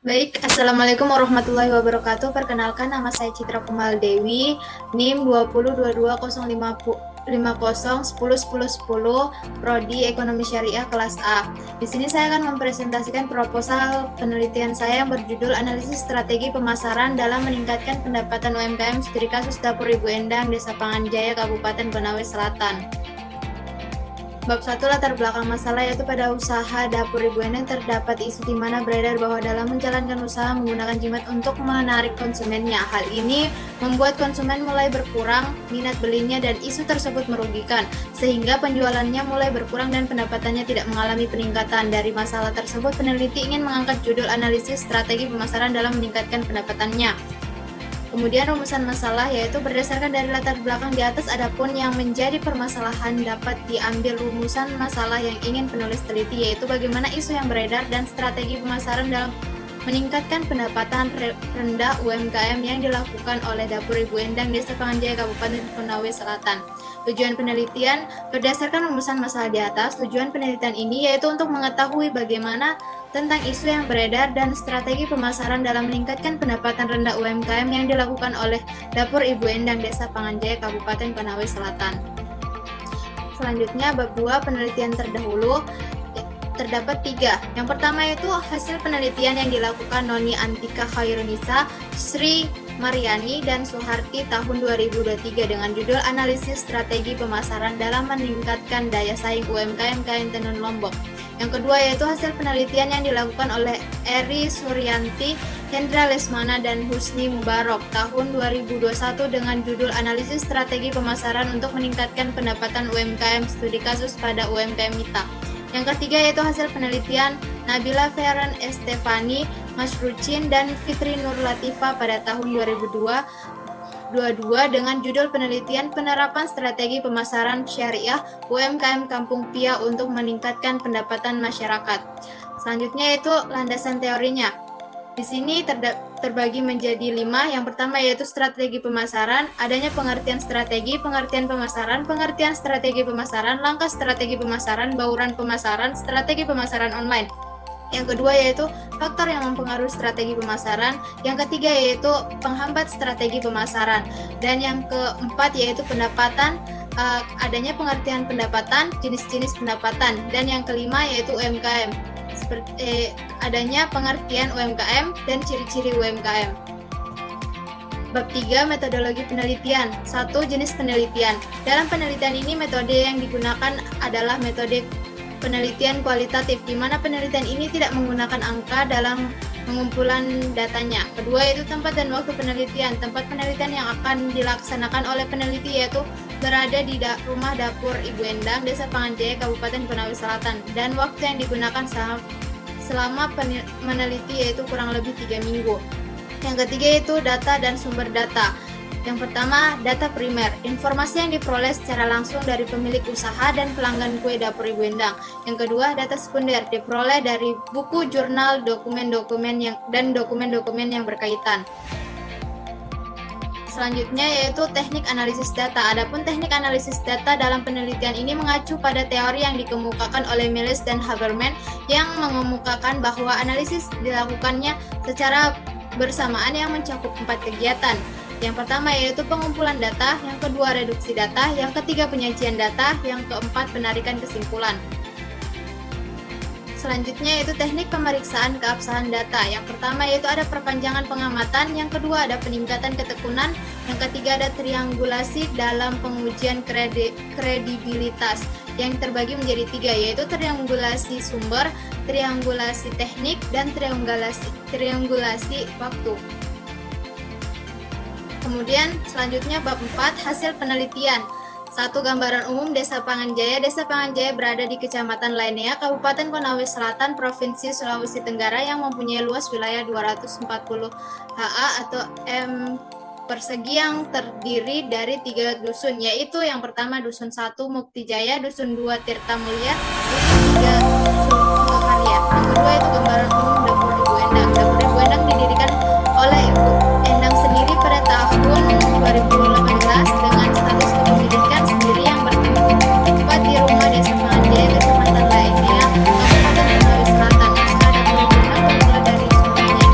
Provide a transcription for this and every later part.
Baik, Assalamualaikum warahmatullahi wabarakatuh. Perkenalkan, nama saya Citra Kumal Dewi, NIM 20220550101010, Prodi Ekonomi Syariah kelas A. Di sini saya akan mempresentasikan proposal penelitian saya yang berjudul Analisis Strategi Pemasaran dalam Meningkatkan Pendapatan UMKM Studi Kasus Dapur Ibu Endang, Desa Panganjaya, Kabupaten Konawe Selatan. Bab 1, latar belakang masalah, yaitu pada usaha dapur Ibu Endang terdapat isu di mana beredar bahwa dalam menjalankan usaha menggunakan jimat untuk menarik konsumennya. Hal ini membuat konsumen mulai berkurang minat belinya dan isu tersebut merugikan, sehingga penjualannya mulai berkurang dan pendapatannya tidak mengalami peningkatan. Dari masalah tersebut, peneliti ingin mengangkat judul analisis strategi pemasaran dalam meningkatkan pendapatannya. Kemudian rumusan masalah, yaitu berdasarkan dari latar belakang di atas, adapun yang menjadi permasalahan dapat diambil rumusan masalah yang ingin penulis teliti, yaitu bagaimana isu yang beredar dan strategi pemasaran dalam meningkatkan pendapatan rendah UMKM yang dilakukan oleh Dapur Ibu Endang, Desa Panganjaya, Kabupaten Konawe Selatan. Tujuan penelitian berdasarkan rumusan masalah di atas. Tujuan penelitian ini yaitu untuk mengetahui bagaimana tentang isu yang beredar dan strategi pemasaran dalam meningkatkan pendapatan rendah UMKM yang dilakukan oleh Dapur Ibu Endang, Desa Panganjaya, Kabupaten Konawe Selatan. Selanjutnya, bab 2, penelitian terdahulu. Terdapat 3. Yang pertama yaitu hasil penelitian yang dilakukan Noni Antika Khairunisa, Sri Mariani, dan Suharti tahun 2023 dengan judul Analisis Strategi Pemasaran dalam Meningkatkan Daya Saing UMKM Kain Tenun Lombok. Yang kedua yaitu hasil penelitian yang dilakukan oleh Eri Suryanti, Hendra Lesmana, dan Husni Mubarok tahun 2021 dengan judul Analisis Strategi Pemasaran untuk Meningkatkan Pendapatan UMKM Studi Kasus pada UMKM Mita. Yang ketiga yaitu hasil penelitian Nabila Feren Estefani, Masrucin, dan Fitri Nur Latifa pada tahun 2022 dengan judul penelitian penerapan strategi pemasaran syariah UMKM Kampung Pia untuk meningkatkan pendapatan masyarakat. Selanjutnya yaitu landasan teorinya. Di sini terbagi menjadi 5. Yang pertama yaitu strategi pemasaran, adanya pengertian strategi pemasaran, langkah strategi pemasaran, bauran pemasaran, strategi pemasaran online. Yang kedua yaitu faktor yang mempengaruhi strategi pemasaran. Yang ketiga yaitu penghambat strategi pemasaran. Dan yang keempat yaitu pendapatan, adanya pengertian pendapatan, jenis-jenis pendapatan. Dan yang kelima yaitu UMKM. Seperti adanya pengertian UMKM dan ciri-ciri UMKM. Bab 3, metodologi penelitian. 1. Jenis penelitian. Dalam penelitian ini metode yang digunakan adalah metode penelitian kualitatif, di mana penelitian ini tidak menggunakan angka dalam pengumpulan datanya. Kedua yaitu tempat dan waktu penelitian. Tempat penelitian yang akan dilaksanakan oleh peneliti yaitu berada di rumah dapur Ibu Endang, Desa Panganjaya, Kabupaten Konawe Selatan, dan waktu yang digunakan selama meneliti yaitu kurang lebih 3 minggu. Yang ketiga yaitu data dan sumber data. Yang pertama, data primer, informasi yang diperoleh secara langsung dari pemilik usaha dan pelanggan kue dapur Ibu Endang. Yang kedua, data sekunder, diperoleh dari buku, jurnal, dokumen-dokumen yang berkaitan. Selanjutnya yaitu teknik analisis data. Adapun teknik analisis data dalam penelitian ini mengacu pada teori yang dikemukakan oleh Miles dan Haberman yang mengemukakan bahwa analisis dilakukannya secara bersamaan yang mencakup 4 kegiatan. Yang pertama yaitu pengumpulan data, yang kedua reduksi data, yang ketiga penyajian data, yang keempat penarikan kesimpulan. Selanjutnya yaitu teknik pemeriksaan keabsahan data. Yang pertama yaitu ada perpanjangan pengamatan, yang kedua ada peningkatan ketekunan, yang ketiga ada triangulasi dalam pengujian kredibilitas yang terbagi menjadi 3 yaitu triangulasi sumber, triangulasi teknik, dan triangulasi waktu. Kemudian selanjutnya bab 4, hasil penelitian. 1. Gambaran umum Desa Panganjaya. Desa Panganjaya berada di Kecamatan Lainea, Kabupaten Konawe Selatan, Provinsi Sulawesi Tenggara yang mempunyai luas wilayah 240 ha atau m persegi yang terdiri dari 3 dusun, yaitu yang pertama Dusun 1 Mukti Jaya, Dusun 2 Tirta Mulia, Dusun 3 Sukakarya. Yang kedua itu gambaran umum Dapur Ibu Endang. Dapur Ibu Endang didirikan oleh Ibu Endang sendiri pada tahun 2018 dengan status kepemilikan sendiri yang bertempat di rumah Desa Panganjaya, Kecamatan Lainea, Kabupaten Konawe Selatan. Usaha dapur Ibu Endang bermula dari sungai yang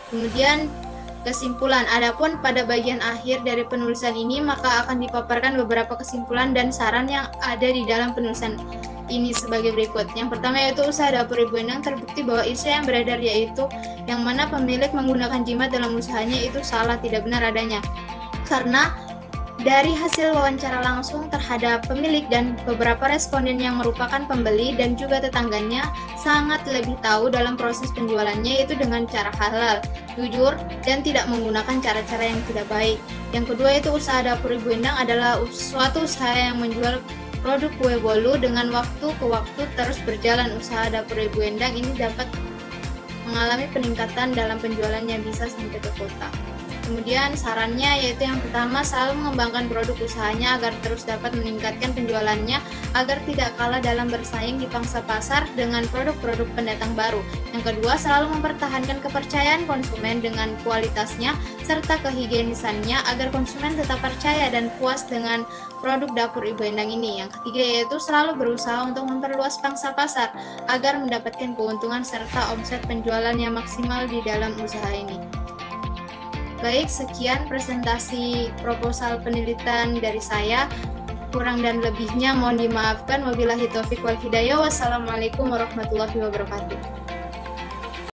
Kemudian kesimpulan. Adapun pada bagian akhir dari penulisan ini maka akan dipaparkan beberapa kesimpulan dan saran yang ada di dalam penulisan ini sebagai berikut. Yang pertama yaitu usaha dapur Ibu Endang terbukti bahwa isu yang beredar yaitu yang mana pemilik menggunakan jimat dalam usahanya itu salah, tidak benar adanya. Karena dari hasil wawancara langsung terhadap pemilik dan beberapa responden yang merupakan pembeli dan juga tetangganya sangat lebih tahu dalam proses penjualannya itu dengan cara halal, jujur, dan tidak menggunakan cara-cara yang tidak baik. Yang kedua itu usaha dapur Ibu Endang adalah suatu usaha yang menjual produk kue bolu dengan waktu ke waktu terus berjalan. Usaha dapur Ibu Endang ini dapat mengalami peningkatan dalam penjualannya bisa sampai ke kota. Kemudian sarannya yaitu yang pertama selalu mengembangkan produk usahanya agar terus dapat meningkatkan penjualannya agar tidak kalah dalam bersaing di pangsa pasar dengan produk-produk pendatang baru. Yang kedua selalu mempertahankan kepercayaan konsumen dengan kualitasnya serta kehigienisannya agar konsumen tetap percaya dan puas dengan produk dapur Ibu Endang ini. Yang ketiga yaitu selalu berusaha untuk memperluas pangsa pasar agar mendapatkan keuntungan serta omset penjualan yang maksimal di dalam usaha ini. Baik, sekian presentasi proposal penelitian dari saya. Kurang dan lebihnya mohon dimaafkan. Wabillahi taufiq wal hidayah. Wassalamualaikum warahmatullahi wabarakatuh.